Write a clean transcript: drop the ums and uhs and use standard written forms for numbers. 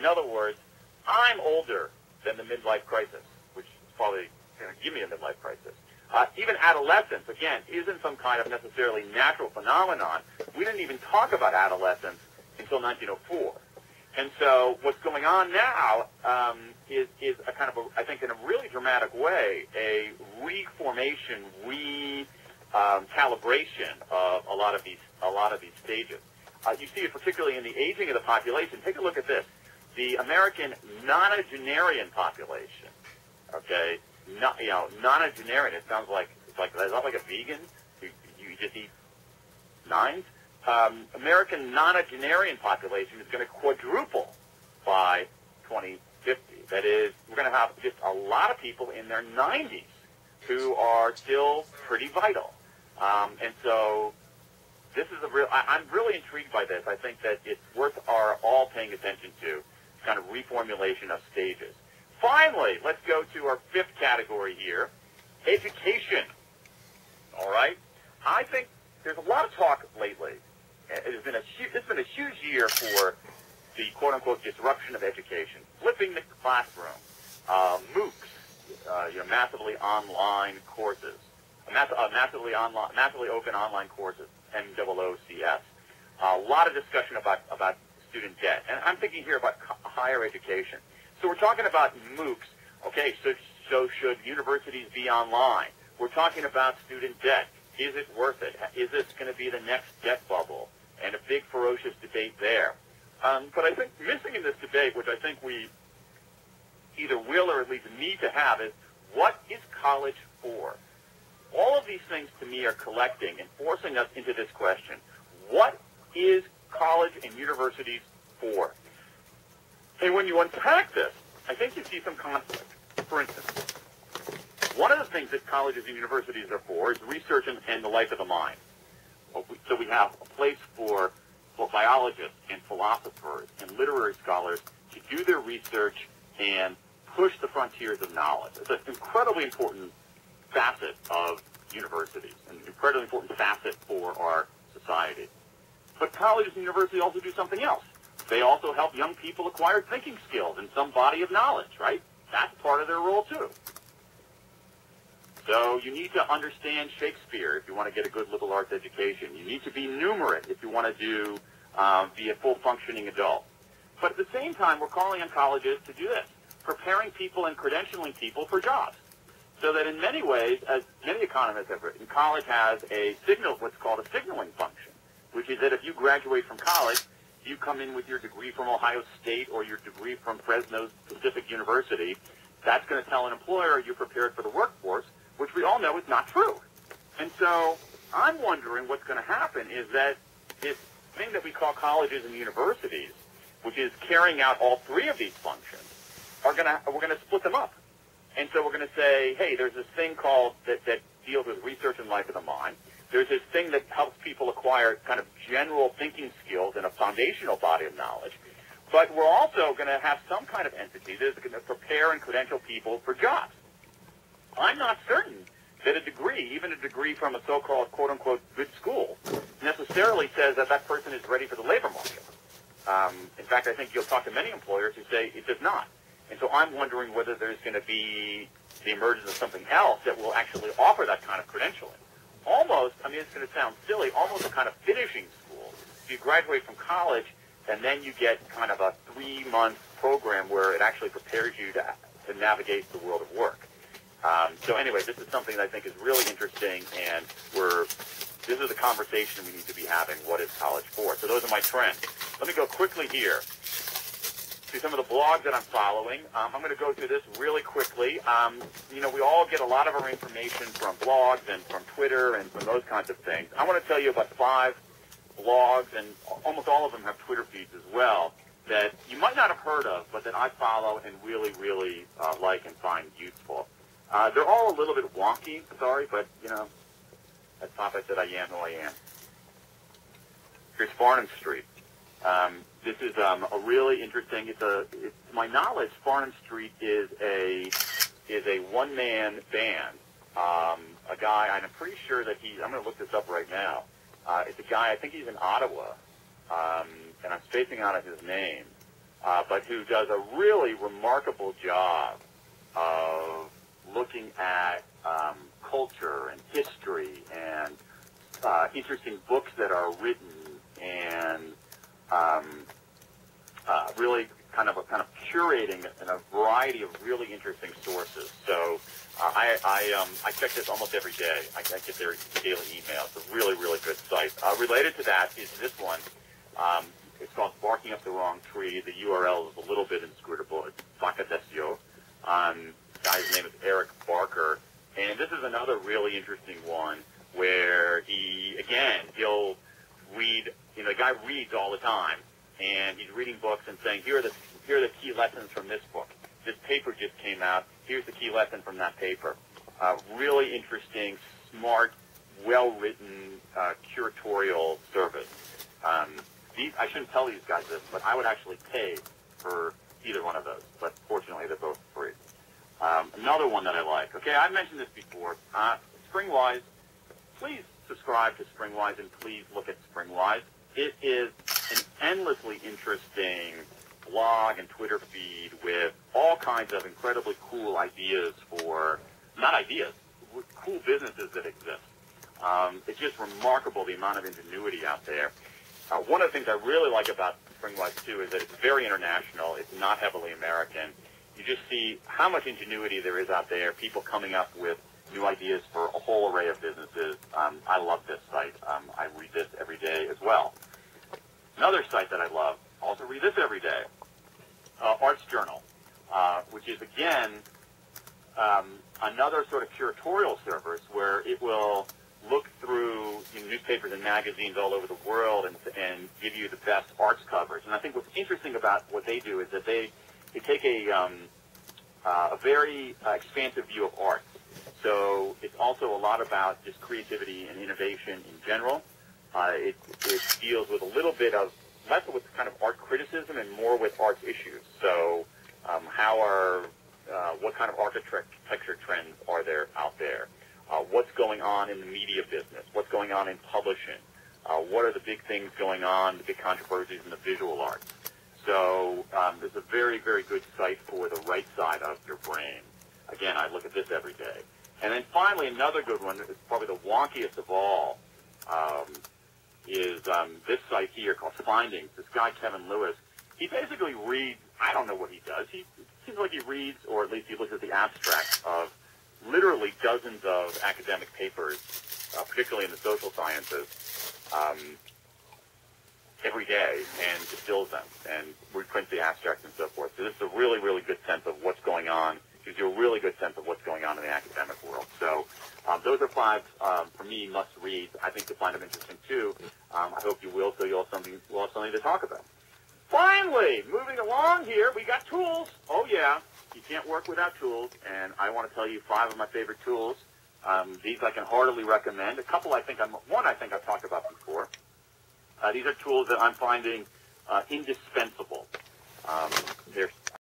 In other words, I'm older than the midlife crisis, which is probably going to give me a midlife crisis. Even adolescence, again, isn't some kind of necessarily natural phenomenon. We didn't even talk about adolescence until 1904. And so what's going on now is a kind of, I think in a really dramatic way, a reformation, calibration of a lot of these stages. You see it particularly in the aging of the population. Take a look at this. The American nonagenarian population, okay, nonagenarian, it sounds like, is that like a vegan? You just eat nines? American nonagenarian population is going to quadruple by 2050. That is, we're going to have just a lot of people in their 90s who are still pretty vital. And so this is I'm really intrigued by this. I think that it's worth our all paying attention to, kind of reformulation of stages. Finally, let's go to our fifth category here, education. All right? I think there's a lot of talk lately. It's been a huge year for the quote-unquote disruption of education, flipping the classroom, MOOCs, massively online courses, massively open online courses, MOOCs. A lot of discussion about student debt, and I'm thinking here about higher education. So we're talking about MOOCs. Okay, so should universities be online? We're talking about student debt. Is it worth it? Is this going to be the next debt bubble? And a big, ferocious debate there. But I think missing in this debate, which I think we either will or at least need to have, is what is college for? All of these things, to me, are collecting and forcing us into this question. What is college and universities for? And when you unpack this, I think you see some conflict. For instance, one of the things that colleges and universities are for is research and the life of the mind. So we have a place for biologists and philosophers and literary scholars to do their research and push the frontiers of knowledge. It's an incredibly important facet of universities, an incredibly important facet for our society. But colleges and universities also do something else. They also help young people acquire thinking skills and some body of knowledge, right? That's part of their role, too. So you need to understand Shakespeare if you want to get a good liberal arts education. You need to be numerate if you want to be a full-functioning adult. But at the same time, we're calling on colleges to do this, preparing people and credentialing people for jobs. So that in many ways, as many economists have written, college has what's called a signaling function, which is that if you graduate from college, you come in with your degree from Ohio State or your degree from Fresno Pacific University, that's going to tell an employer you're prepared for the workforce, which we all know is not true. And so I'm wondering what's going to happen is that this thing that we call colleges and universities, which is carrying out all three of these functions, we're going to split them up. And so we're going to say, hey, there's this thing called that deals with research and life of the mind. There's this thing that helps people acquire kind of general thinking skills and a foundational body of knowledge. But we're also going to have some kind of entity that is going to prepare and credential people for jobs. I'm not certain that a degree, even a degree from a so-called quote-unquote good school, necessarily says that that person is ready for the labor market. In fact, I think you'll talk to many employers who say it does not. And so I'm wondering whether there's going to be the emergence of something else that will actually offer that kind of credentialing. Almost, I mean, it's going to sound silly, almost a kind of finishing school. So you graduate from college, and then you get kind of a 3-month program where it actually prepares you to navigate the world of work. So anyway, this is something that I think is really interesting, and this is a conversation we need to be having. What is college for? So those are my trends. Let me go quickly here to some of the blogs that I'm following. I'm going to go through this really quickly. We all get a lot of our information from blogs and from Twitter and from those kinds of things. I want to tell you about 5 blogs, and almost all of them have Twitter feeds as well, that you might not have heard of, but that I follow and really, really like and find useful. They're all a little bit wonky, sorry, but, as Papa said, I am who I am. Here's Farnham Street. This is a really interesting. To my knowledge, Farnham Street is a one-man band. A guy, and I'm pretty sure that I'm going to look this up right now. It's a guy. I think he's in Ottawa, and I'm spacing out his name. but who does a really remarkable job of looking at culture and history and interesting books that are written and really kind of curating in a variety of really interesting sources. So I check this almost every day. I get their daily email. It's a really, really good site. Related to that is this one. It's called Barking Up the Wrong Tree. The URL is a little bit inscrutable. It's Bacadesio. The guy's name is Eric Barker. And this is another really interesting one where he'll read, the guy reads all the time. And he's reading books and saying, here are the key lessons from this book. This paper just came out. Here's the key lesson from that paper. Really interesting, smart, well-written curatorial service. I shouldn't tell these guys this, but I would actually pay for either one of those. But fortunately, they're both free. Another one that I like. Okay, I've mentioned this before. Springwise, please subscribe to Springwise and please look at Springwise. It is an endlessly interesting blog and Twitter feed with all kinds of incredibly cool ideas cool businesses that exist. It's just remarkable the amount of ingenuity out there. One of the things I really like about Springwise, too, is that it's very international. It's not heavily American. You just see how much ingenuity there is out there, people coming up with new ideas for a whole array of businesses. I love this site. I read this every day as well. Another site that I love, also read this every day, Arts Journal, which is, again, another sort of curatorial service where it will look through newspapers and magazines all over the world and give you the best arts coverage. And I think what's interesting about what they do is that they take a very expansive view of art. So it's also a lot about just creativity and innovation in general. It deals with a little bit of less with kind of art criticism and more with arts issues. So what kind of architecture trends are there out there? What's going on in the media business? What's going on in publishing? What are the big things going on, the big controversies in the visual arts? So there's a very, very good site for the right side of your brain. Again, I look at this every day. And then finally, another good one, is probably the wonkiest of all, is this site here called Findings. This guy, Kevin Lewis, he basically reads, I don't know what he does. It seems like he reads, or at least he looks at the abstracts of literally dozens of academic papers, particularly in the social sciences, every day and distills them and reprints the abstracts and so forth. So this is a really, really good sense of what's going on. Gives you a really good sense of what's going on in the academic world. So those are 5, for me, must-reads. I think you'll find them interesting, too. I hope you will, so we'll have something to talk about. Finally, moving along here, we got tools. Oh, yeah, you can't work without tools, and I want to tell you 5 of my favorite tools. These I can heartily recommend. One I think I've talked about before. These are tools that I'm finding indispensable. They're